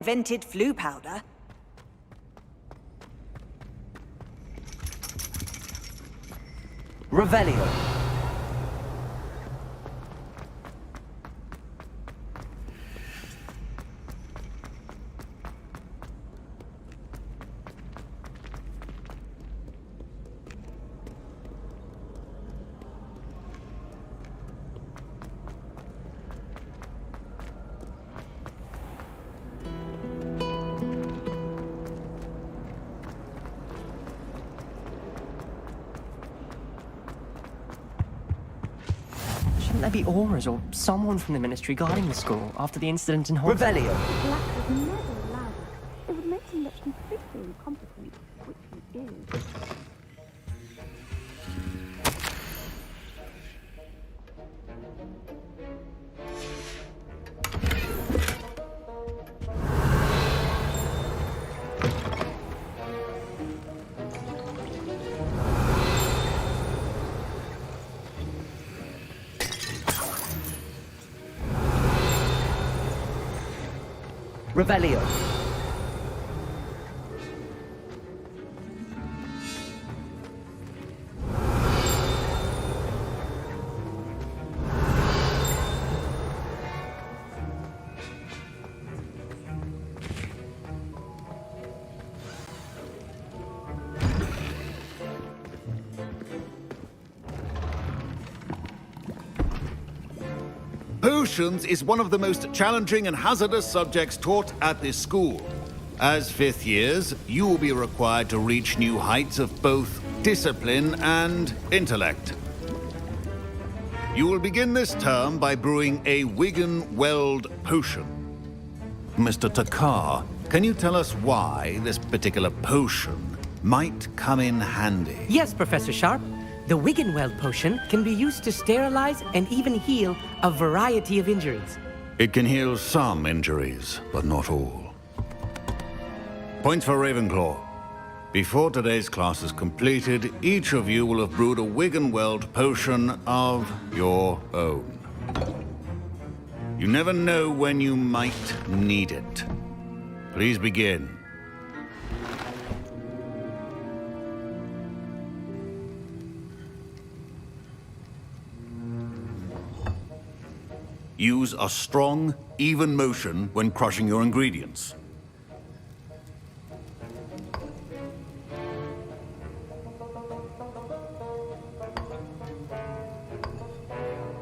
invented flu powder. Revelio. Shouldn't there be auras or someone from the ministry guarding the school after the incident in Hogwarts? Revelio. Black would never allow that. It would make him look completely incompetent, which he is. Revelio. Potions is one of the most challenging and hazardous subjects taught at this school. As fifth years, you will be required to reach new heights of both discipline and intellect. You will begin this term by brewing a Wigan-Weld potion. Mr. Takar, can you tell us why this particular potion might come in handy? Yes, Professor Sharp. The Wiggenweld potion can be used to sterilize and even heal a variety of injuries. It can heal some injuries, but not all. Points for Ravenclaw. Before today's class is completed, each of you will have brewed a Wiggenweld potion of your own. You never know when you might need it. Please begin. Use a strong, even motion when crushing your ingredients.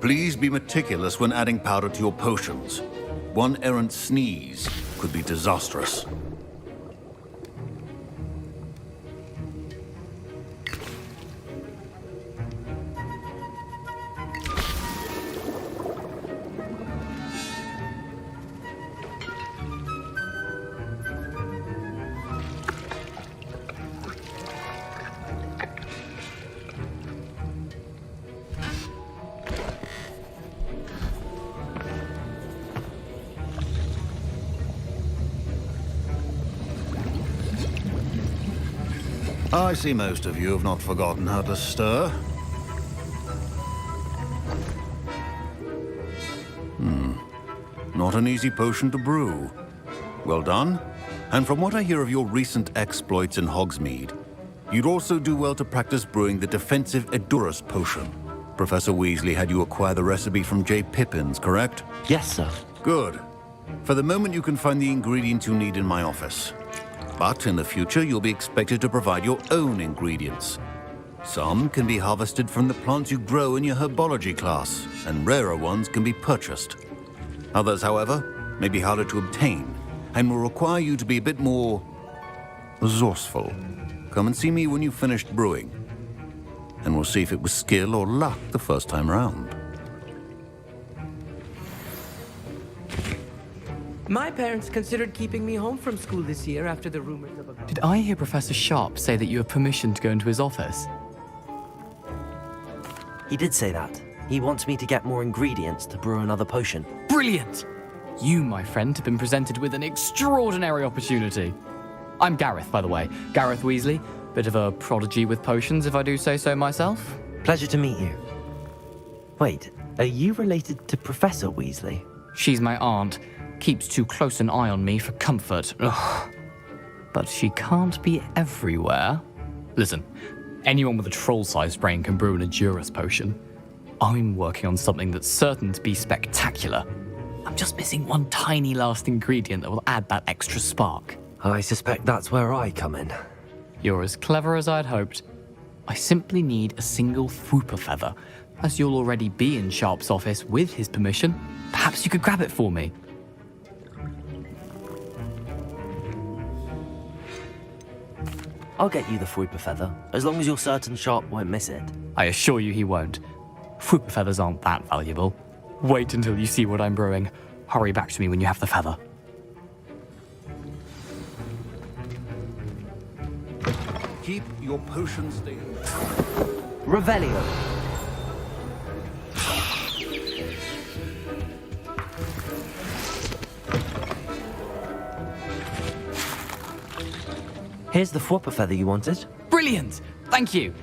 Please be meticulous when adding powder to your potions. One errant sneeze could be disastrous. I see most of you have not forgotten how to stir. Not an easy potion to brew. Well done. And from what I hear of your recent exploits in Hogsmeade, you'd also do well to practice brewing the defensive Edurus potion. Professor Weasley had you acquire the recipe from J. Pippins, correct? Yes, sir. Good. For the moment, you can find the ingredients you need in my office. But in the future, you'll be expected to provide your own ingredients. Some can be harvested from the plants you grow in your herbology class, and rarer ones can be purchased. Others, however, may be harder to obtain, and will require you to be a bit more resourceful. Come and see me when you've finished brewing, and we'll see if it was skill or luck the first time round. My parents considered keeping me home from school this year after the rumors of a... Did I hear Professor Sharp say that you have permission to go into his office? He did say that. He wants me to get more ingredients to brew another potion. Brilliant! You, my friend, have been presented with an extraordinary opportunity. I'm Gareth, by the way. Gareth Weasley. Bit of a prodigy with potions, if I do say so myself. Pleasure to meet you. Wait, are you related to Professor Weasley? She's my aunt. keeps too close an eye on me for comfort. Ugh. But she can't be everywhere. Listen, anyone with a troll-sized brain can brew an Endurance potion. I'm working on something that's certain to be spectacular. I'm just missing one tiny last ingredient that will add that extra spark. I suspect that's where I come in. You're as clever as I'd hoped. I simply need a single Fwooper feather. As you'll already be in Sharp's office with his permission, perhaps you could grab it for me. I'll get you the Fwooper feather, as long as you're certain Sharp won't miss it. I assure you he won't. Fwooper feathers aren't that valuable. Wait until you see what I'm brewing. Hurry back to me when you have the feather. Keep your potion stable. Revelio. Here's the Fwooper feather you wanted. Brilliant! Thank you!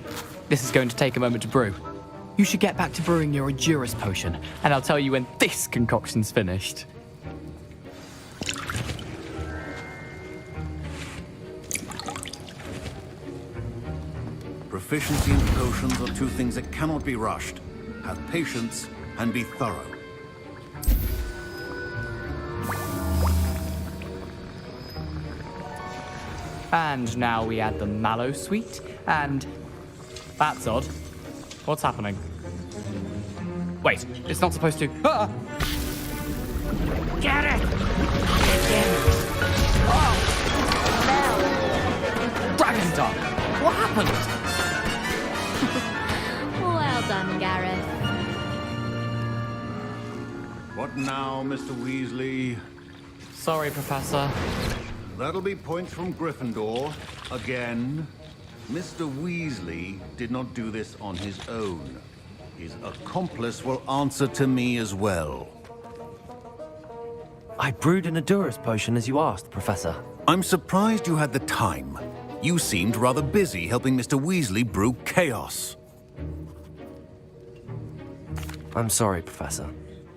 This is going to take a moment to brew. You should get back to brewing your Endurance potion, and I'll tell you when this concoction's finished. Proficiency and potions are two things that cannot be rushed. Have patience and be thorough. And now we add the mallow sweet, and... That's odd. What's happening? Wait, it's not supposed to... Ah! Get it! Dragon Dog! What happened? Well done, Gareth. What now, Mr. Weasley? Sorry, Professor. That'll be points from Gryffindor. Again. Mr. Weasley did not do this on his own. His accomplice will answer to me as well. I brewed an Endurance potion as you asked, Professor. I'm surprised you had the time. You seemed rather busy helping Mr. Weasley brew chaos. I'm sorry, Professor.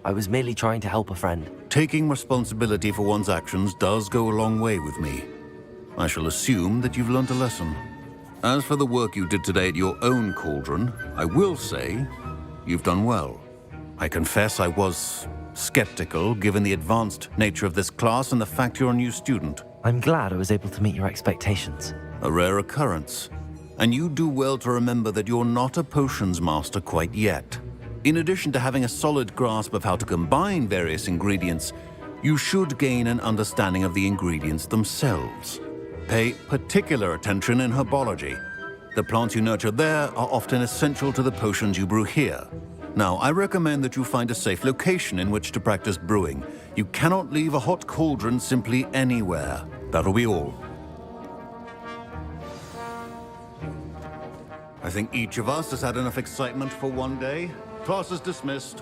I was merely trying to help a friend. Taking responsibility for one's actions does go a long way with me. I shall assume that you've learnt a lesson. As for the work you did today at your own cauldron, I will say you've done well. I confess I was skeptical, given the advanced nature of this class and the fact you're a new student. I'm glad I was able to meet your expectations. A rare occurrence. And you do well to remember that you're not a potions master quite yet. In addition to having a solid grasp of how to combine various ingredients, you should gain an understanding of the ingredients themselves. Pay particular attention in herbology. The plants you nurture there are often essential to the potions you brew here. Now, I recommend that you find a safe location in which to practice brewing. You cannot leave a hot cauldron simply anywhere. That'll be all. I think each of us has had enough excitement for one day. Class is dismissed.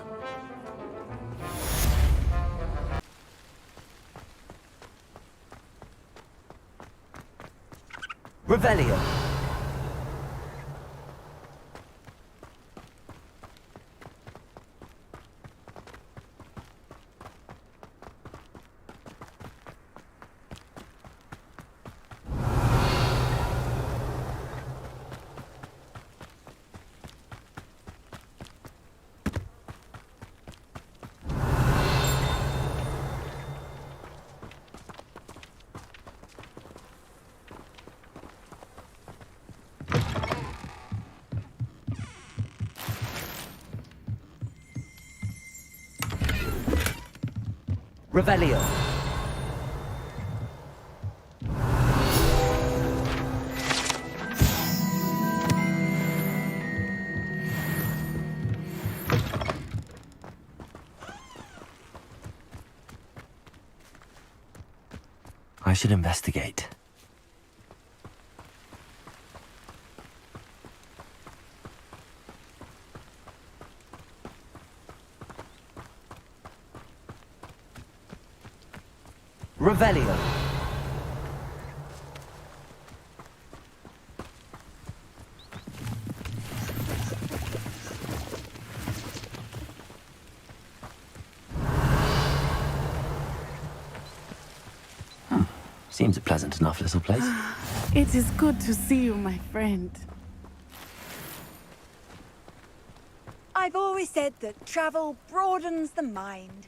Revelio. Revelio. I should investigate. Revelio. Seems a pleasant enough little place. It is good to see you, my friend. I've always said that travel broadens the mind.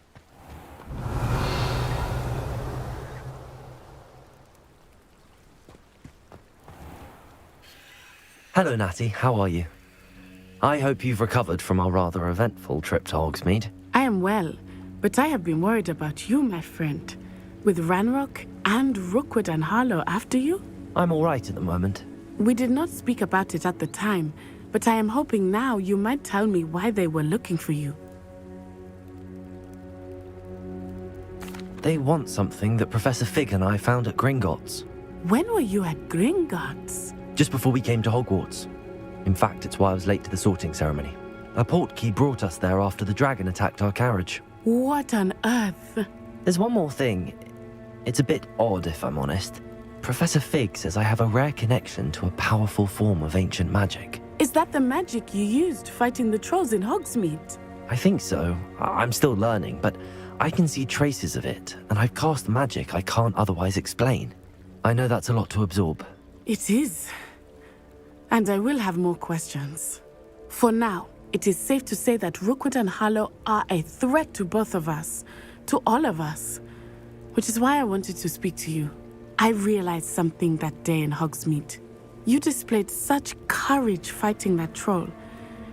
Hello, Natty. How are you? I hope you've recovered from our rather eventful trip to Hogsmeade. I am well, but I have been worried about you, my friend. With Ranrock and Rookwood and Harlow after you? I'm all right at the moment. We did not speak about it at the time, but I am hoping now you might tell me why they were looking for you. They want something that Professor Fig and I found at Gringotts. When were you at Gringotts? Just before we came to Hogwarts. In fact, it's why I was late to the sorting ceremony. A portkey brought us there after the dragon attacked our carriage. What on earth? There's one more thing. It's a bit odd, if I'm honest. Professor Fig says I have a rare connection to a powerful form of ancient magic. Is that the magic you used fighting the trolls in Hogsmeade? I think so. I'm still learning, but I can see traces of it, and I've cast magic I can't otherwise explain. I know that's a lot to absorb. It is. And I will have more questions. For now, it is safe to say that Rookwood and Harlow are a threat to both of us, to all of us. Which is why I wanted to speak to you. I realized something that day in Hogsmeade. You displayed such courage fighting that troll,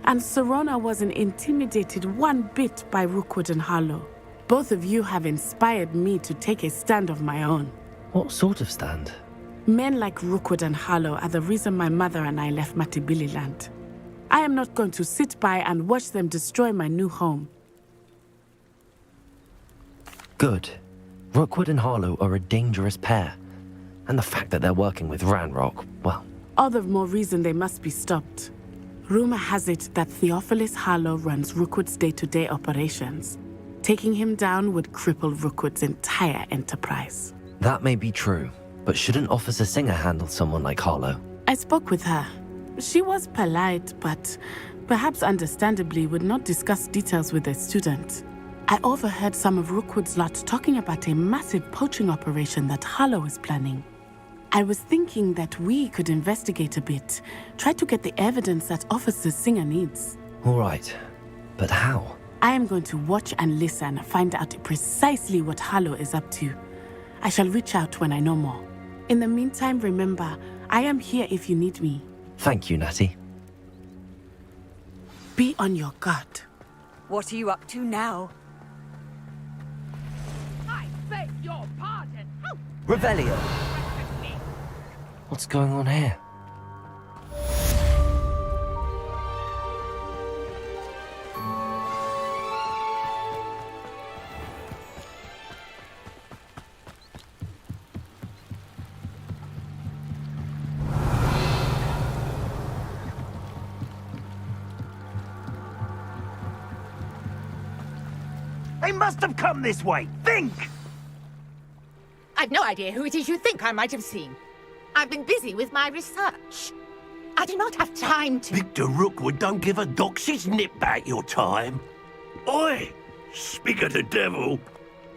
and Serona wasn't intimidated one bit by Rookwood and Harlow. Both of you have inspired me to take a stand of my own. What sort of stand? Men like Rookwood and Harlow are the reason my mother and I left Matibili land. I am not going to sit by and watch them destroy my new home. Good. Rookwood and Harlow are a dangerous pair. And the fact that they're working with Ranrock, well... All the more reason they must be stopped. Rumor has it that Theophilus Harlow runs Rookwood's day-to-day operations. Taking him down would cripple Rookwood's entire enterprise. That may be true, but shouldn't Officer Singer handle someone like Harlow? I spoke with her. She was polite, but perhaps understandably would not discuss details with a student. I overheard some of Rookwood's lot talking about a massive poaching operation that Harlow is planning. I was thinking that we could investigate a bit, try to get the evidence that Officer Singer needs. All right, but how? I am going to watch and listen, find out precisely what Harlow is up to. I shall reach out when I know more. In the meantime, remember, I am here if you need me. Thank you, Natty. Be on your guard. What are you up to now? I beg your pardon. How Revelio! What's going on here? They must have come this way. Think! I've no idea who it is you think I might have seen. I've been busy with my research. I do not have time to... Victor Rookwood don't give a doxy's nip back your time. Oi! Speak of the devil.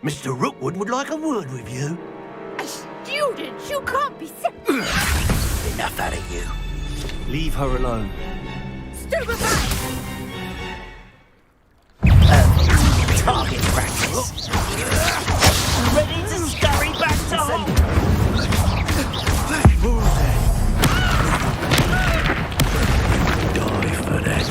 Mr. Rookwood would like a word with you. A student? You can't be sick. Enough out of you. Leave her alone. Stupefy! Target practice. Ready to scurry back to home. Die for that.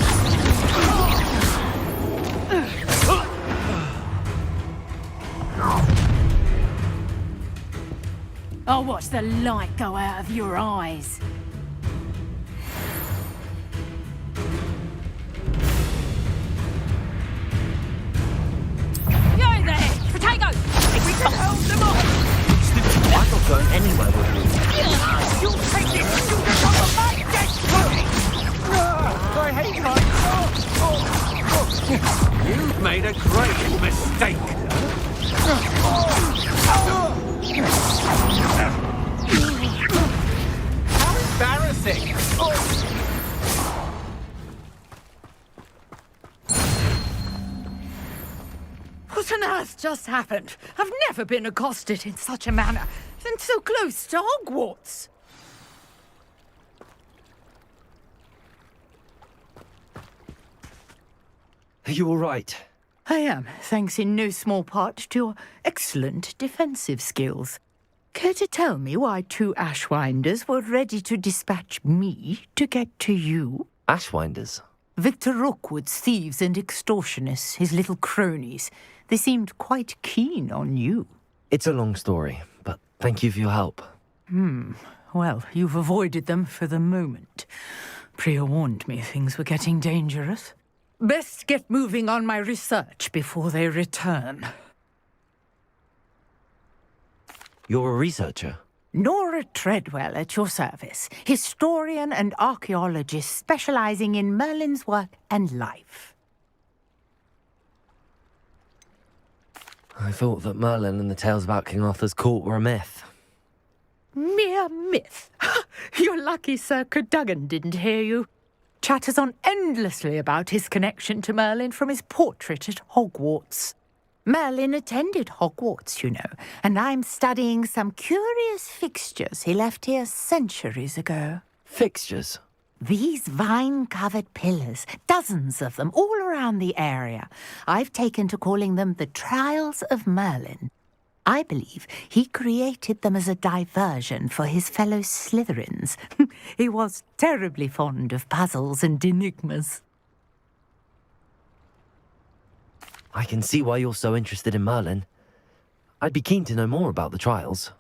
I'll watch the light go out of your eyes. Yo there, potato! If we can hold them off! I'm not going anywhere with you. You'll take this student on the back, I hate life. You've made a great mistake. How embarrassing! What on earth? has just happened? I've never been accosted in such a manner, and so close to Hogwarts. Are you all right? I am, thanks in no small part to your excellent defensive skills. Care to tell me why 2 Ashwinders were ready to dispatch me to get to you? Ashwinders? Victor Rookwood's thieves and extortionists, his little cronies. They seemed quite keen on you. It's a long story, but thank you for your help. Well, you've avoided them for the moment. Priya warned me things were getting dangerous. Best get moving on my research before they return. You're a researcher? Nora Treadwell at your service, historian and archaeologist specializing in Merlin's work and life. I thought that Merlin and the tales about King Arthur's court were a myth. Mere myth. You're lucky Sir Cadogan didn't hear you. Chatters on endlessly about his connection to Merlin from his portrait at Hogwarts. Merlin attended Hogwarts, you know, and I'm studying some curious fixtures he left here centuries ago. Fixtures? These vine-covered pillars, dozens of them, all around the area. I've taken to calling them the Trials of Merlin. I believe he created them as a diversion for his fellow Slytherins. He was terribly fond of puzzles and enigmas. I can see why you're so interested in Merlin. I'd be keen to know more about the trials.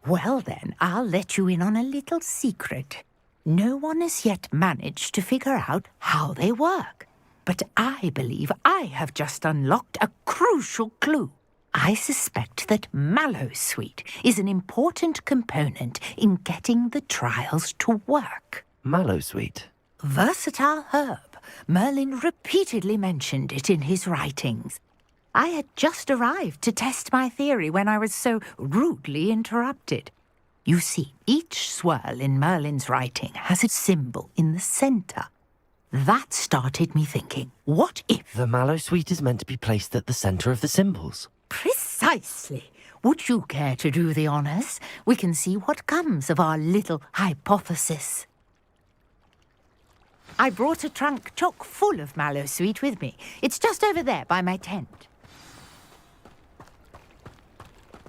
Well then, I'll let you in on a little secret. No one has yet managed to figure out how they work. But I believe I have just unlocked a crucial clue. I suspect that Mallowsweet is an important component in getting the trials to work. Mallowsweet? Versatile herb. Merlin repeatedly mentioned it in his writings. I had just arrived to test my theory when I was so rudely interrupted. You see, each swirl in Merlin's writing has a symbol in the centre. That started me thinking, what if... The Mallowsweet is meant to be placed at the centre of the symbols. Precisely. Would you care to do the honours? We can see what comes of our little hypothesis. I brought a trunk chock full of Mallowsweet with me. It's just over there by my tent.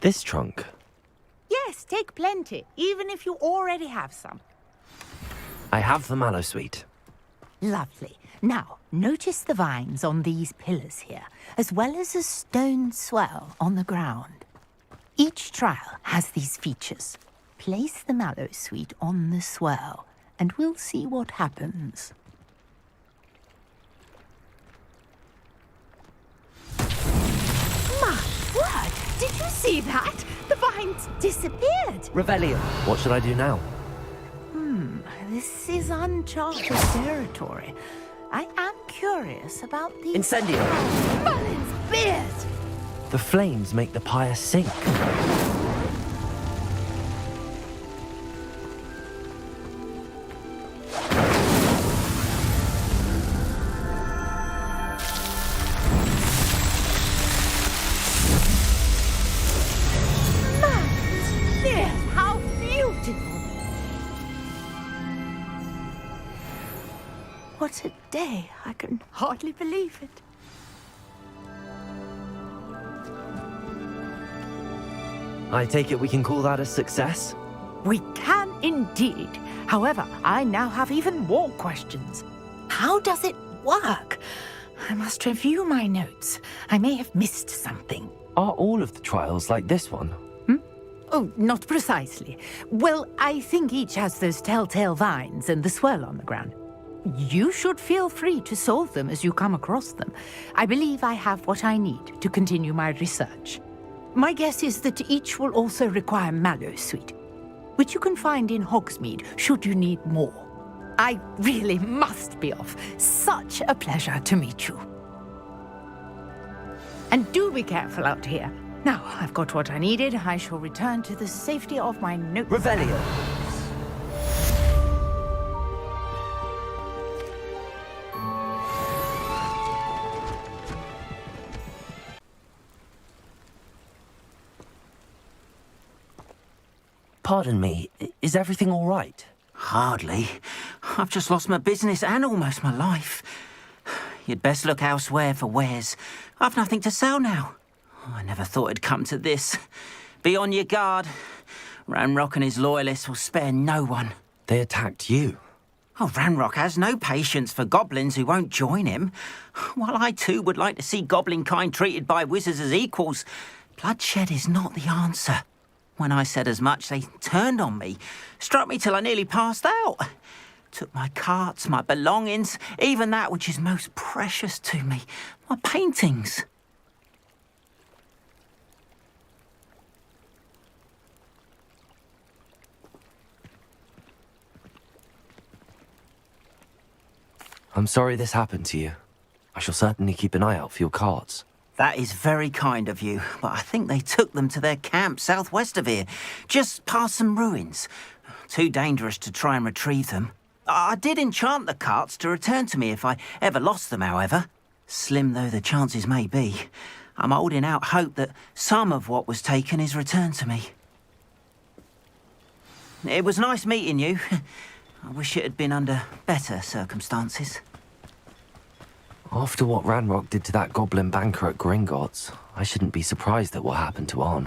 This trunk? Yes, take plenty, even if you already have some. I have the Mallowsweet. Lovely. Now, notice the vines on these pillars here, as well as a stone swell on the ground. Each trial has these features. Place the Mallowsweet on the swell, and we'll see what happens. My word! Did you see that? The vines disappeared. Revelio. What should I do now? This is uncharted territory. I am curious about the... Incendio! Merlin's beard! The flames make the pyre sink. Merlin's beard! How beautiful! What a day. I can hardly believe it. I take it we can call that a success? We can indeed. However, I now have even more questions. How does it work? I must review my notes. I may have missed something. Are all of the trials like this one? Oh, not precisely. Well, I think each has those telltale vines and the swirl on the ground. You should feel free to solve them as you come across them. I believe I have what I need to continue my research. My guess is that each will also require Mallowsweet, which you can find in Hogsmeade should you need more. I really must be off. Such a pleasure to meet you. And do be careful out here. Now, I've got what I needed. I shall return to the safety of my notes. Revelio. Pardon me, is everything all right? Hardly. I've just lost my business and almost my life. You'd best look elsewhere for wares. I've nothing to sell now. I never thought it'd come to this. Be on your guard. Ranrock and his loyalists will spare no one. They attacked you? Oh, Ranrock has no patience for goblins who won't join him. While I too would like to see goblin kind treated by wizards as equals, bloodshed is not the answer. When I said as much, they turned on me, struck me till I nearly passed out. Took my carts, my belongings, even that which is most precious to me, my paintings. I'm sorry this happened to you. I shall certainly keep an eye out for your carts. That is very kind of you, but I think they took them to their camp southwest of here, just past some ruins. Too dangerous to try and retrieve them. I did enchant the carts to return to me if I ever lost them, however. Slim though the chances may be, I'm holding out hope that some of what was taken is returned to me. It was nice meeting you. I wish it had been under better circumstances. After what Ranrock did to that goblin banker at Gringotts, I shouldn't be surprised at what happened to Arn.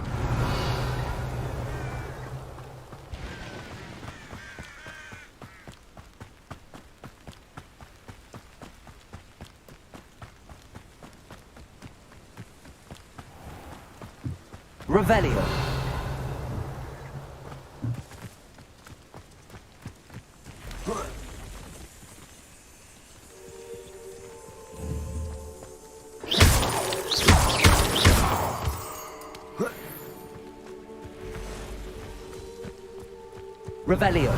Revelio. Revelio.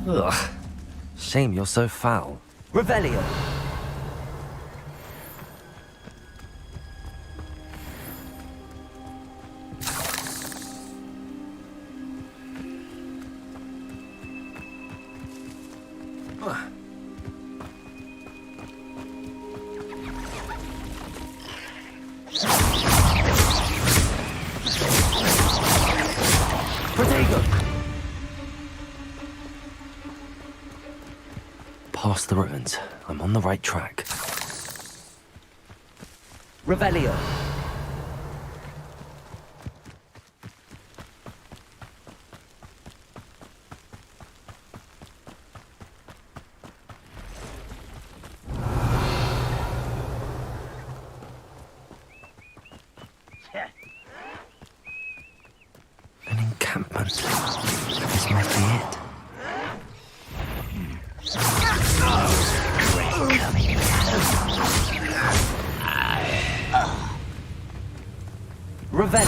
Ugh. Shame you're so foul. Revelio. Past the ruins. I'm on the right track. Revelio. An encampment. This might be it. Revelio.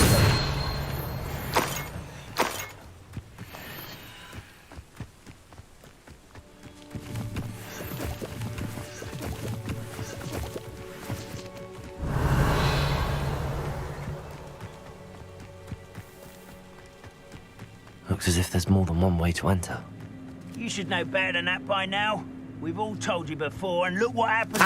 Looks as if there's more than one way to enter. You should know better than that by now. We've all told you before, and look what happened.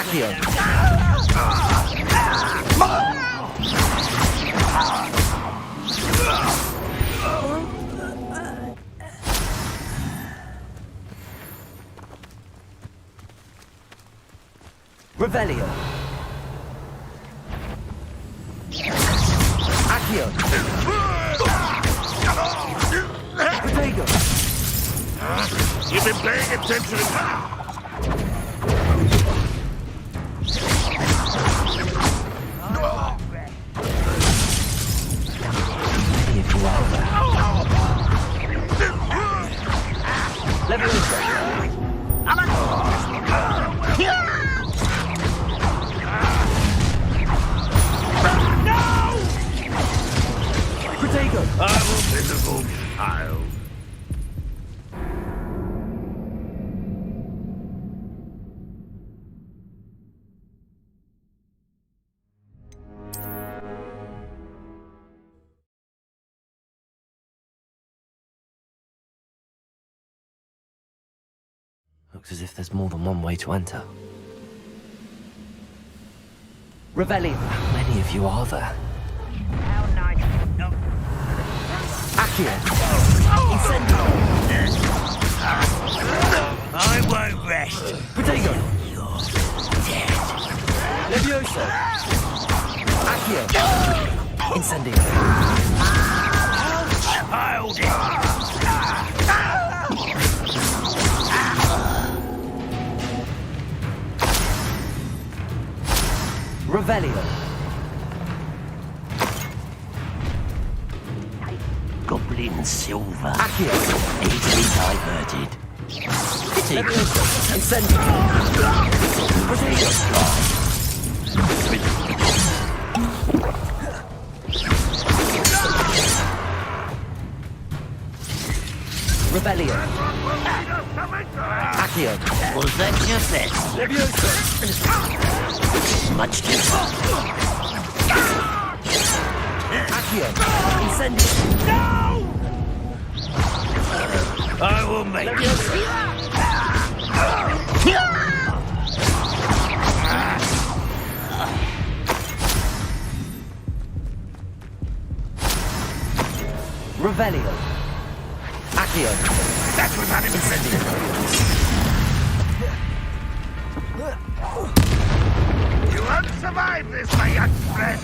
Revelio. Accio. Protego. You've been paying attention. Level I'm a pitiful child. Looks as if there's more than one way to enter. Revelio. How many of you are there? How nice. No. Accio. Incendio. I won't rest. Protego. You're dead. Levioso. Accio. Incendio. Hold it. Revelio. Goblin silver. Accio. Easily diverted. Pity. Incendio. Protego. Revelio. Accio. Was that your best? Levioso. Much too far. Accio. Incendio. I will make it. Revelio. Accio. That was an incendio. You won't survive this, my young friend.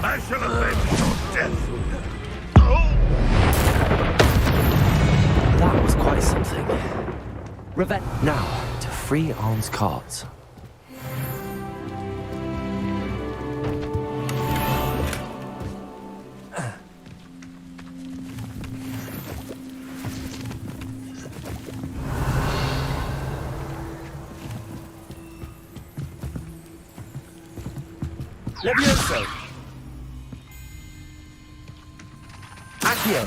I shall avenge your death. That was quite something. Revelio. Now, to free Arn's carts. Levioso. Accio.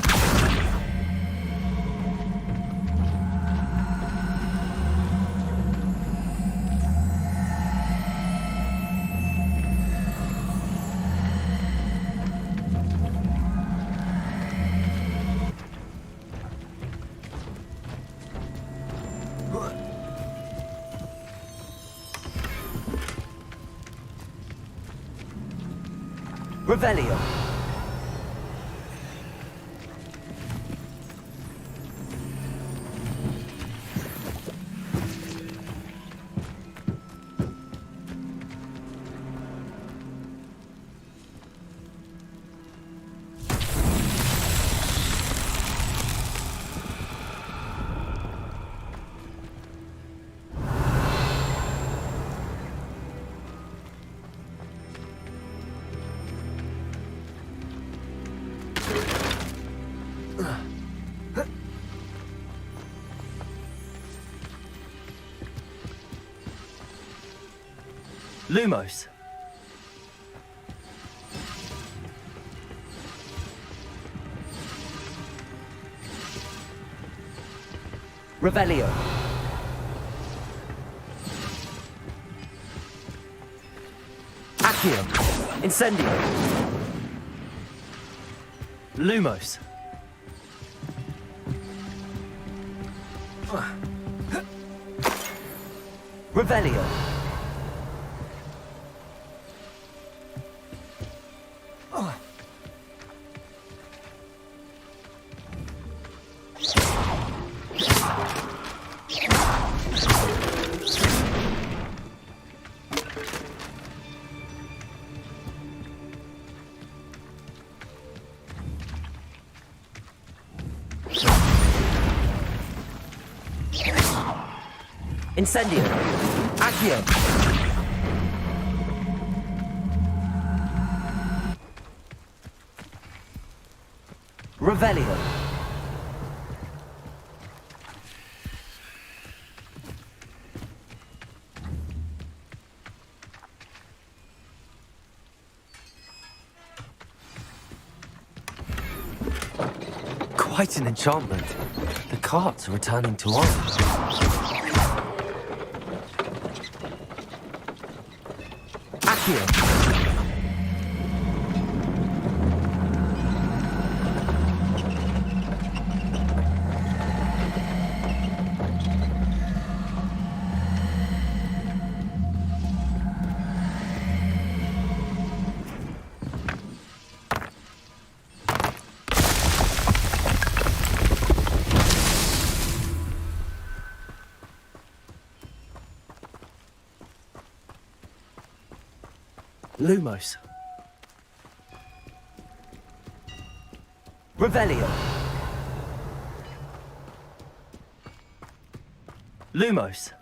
Revelio. Lumos. Revelio. Accio. Incendio. Lumos. Revelio. Incendio. Accio. Revelio. Quite an enchantment. The carts are returning to us. Accio. Lumos. Revelio. Lumos.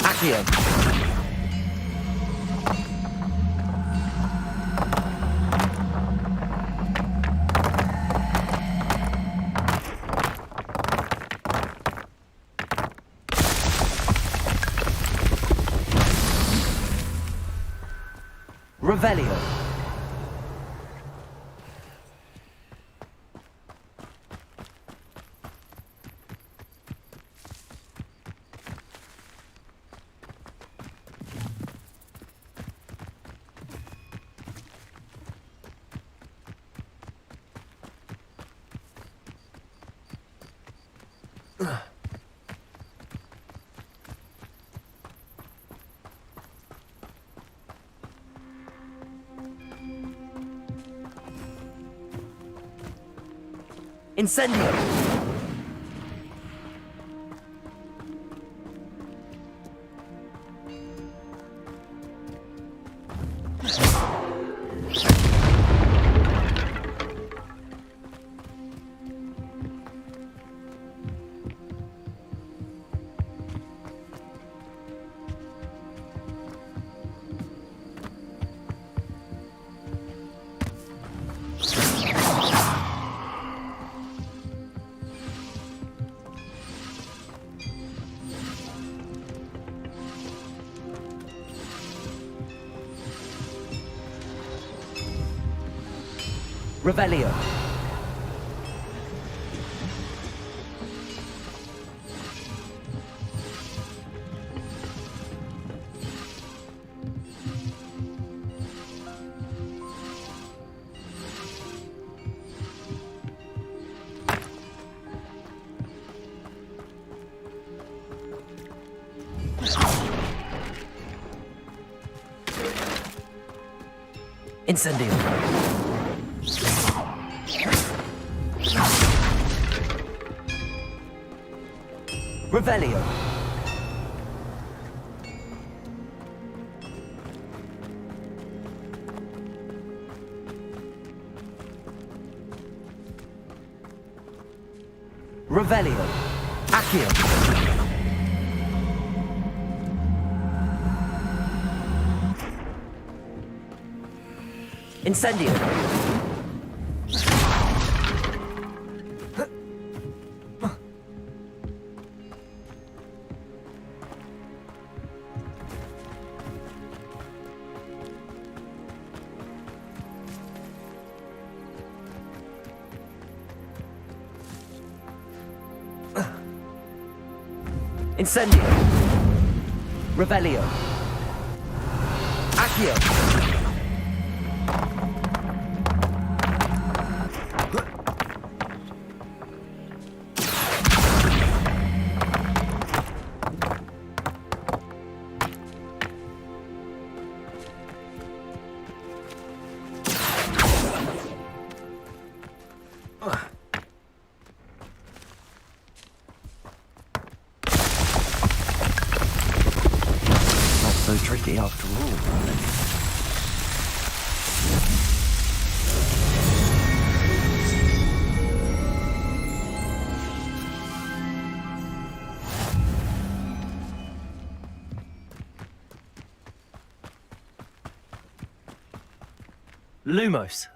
Accio. Revelio. Incendio! Revelio. Incendio. Revelio. Revelio. Accio. Incendio. Incendio. Revelio. Accio. So tricky after all, right? Lumos.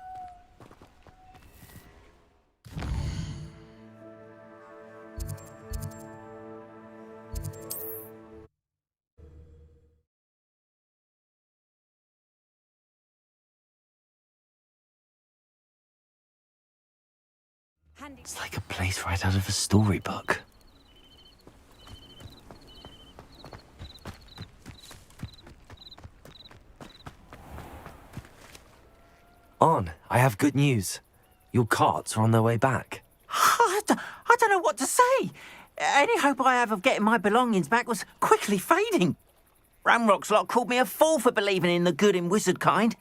It's like a place right out of a storybook. On, I have good news. Your carts are on their way back. I don't know what to say. Any hope I have of getting my belongings back was quickly fading. Ramrock's lot called me a fool for believing in the good in wizard kind.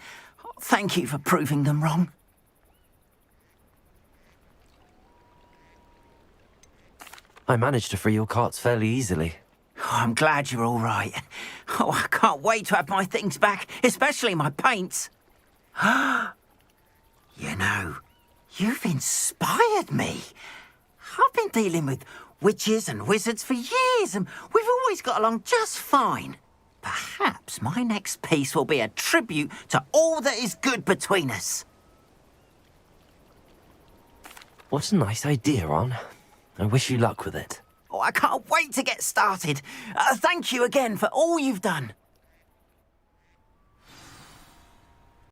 Thank you for proving them wrong. I managed to free your carts fairly easily. Oh, I'm glad you're all right. Oh, I can't wait to have my things back, especially my paints. You know, you've inspired me. I've been dealing with witches and wizards for years, and we've always got along just fine. Perhaps my next piece will be a tribute to all that is good between us. What a nice idea, Ron. I wish you luck with it. Oh, I can't wait to get started. Thank you again for all you've done.